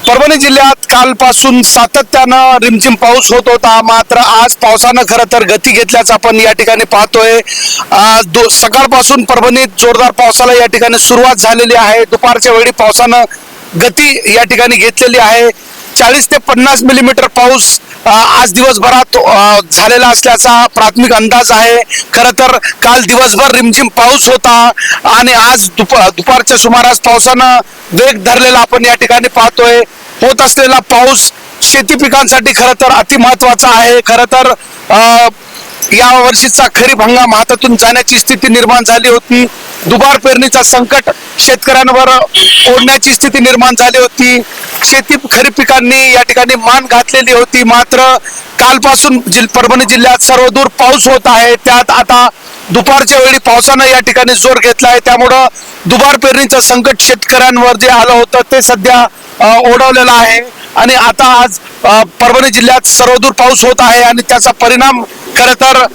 परभणी जिल्ह्यात कालपासून सातत्यानं रिमझिम पाऊस होत होता, मात्र आज पावसानं खरं तर गती घेतल्याचं आपण या ठिकाणी पाहतोय। सकाळपासून परभणीत जोरदार पावसाला या ठिकाणी सुरुवात झालेली आहे। दुपारच्या वेळी पावसानं गती या ठिकाणी घेतलेली आहे। 40 ते 50 मिलीमीटर पाऊस आज दिवसभरात झालेला असल्याचा प्राथमिक अंदाज आहे। खरं तर काल दिवसभर रिमझिम पाऊस होता आणि आज दुपारच्या सुमारास पावसानं वेग धरलेला आपण या ठिकाणी पाहतोय। होत असलेला पाऊस शेती पिकांसाठी खरं तर अति महत्वाचा आहे। खरं तर या वर्षीचा खरीप हंगाम हातातून जाण्याची स्थिती निर्माण झाली होती। दुबार पेरणीचा संकट शेतकऱ्यांवर ओढण्याची स्थिती निर्माण झाली होती। शेती खरीप पिकांनी या ठिकाणी मान घातलेली होती, मात्र कालपासून परभणी जिल्ह्यात सर्वदूर पाऊस होत आहे। त्यात आता दुपारच्या वेळी पावसानं या ठिकाणी जोर घेतला आहे, त्यामुळं दुबार पेरणीचं संकट शेतकऱ्यांवर जे आलं होतं ते सध्या ओढवलेलं आहे आणि आता आज परभणी जिल्ह्यात सर्वदूर पाऊस होत आहे आणि त्याचा परिणाम खरं तर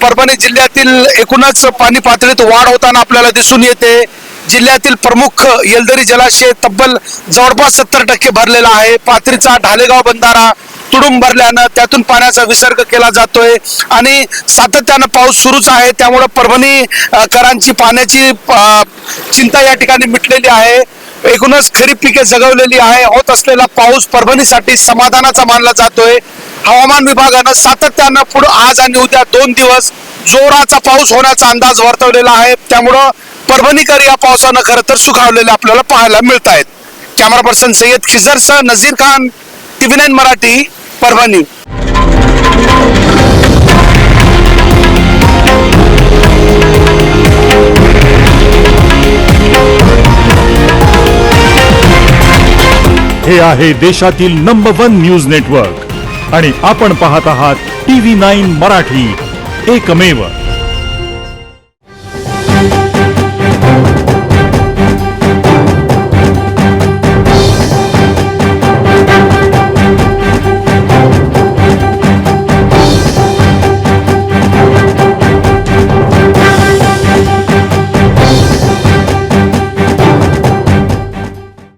परभणी जिल्ह्यातील एकूणच पाणी पातळीत वाढ होताना आपल्याला दिसून येते। जिल्ह्यातील प्रमुख येलदरी जलाशय तब्बल जवळपास 70% भरलेला आहे। पाथरीचा ढालेगाव बंधारा तुडूंब भरल्यानं त्यातून पाण्याचा विसर्ग केला जातोय आणि सातत्यानं पाऊस सुरूच आहे, त्यामुळे परभणीकरांची पाण्याची चिंता या ठिकाणी मिटलेली आहे। एकूणच खरीप पिके जगवलेली आहे। होत असलेला पाऊस परभणीसाठी समाधानाचा मानला जातोय। हवामान विभागानं सातत्यानं पुढे आज आणि उद्या 2 दिवस जोराचा पाऊस होण्याचा अंदाज वर्तवलेला आहे, त्यामुळं परभणीकर या पावसानं खरं तर सुखावलेले आपल्याला पाहायला मिळत आहेत। कॅमेरा पर्सन सय्यद खिजरसह नजीर खान, TV9 मराठी, परभणी। हे आहे देशातील नंबर 1 न्यूज नेटवर्क आणि आपण पाहत आहात TV9 मराठी, एकमेव।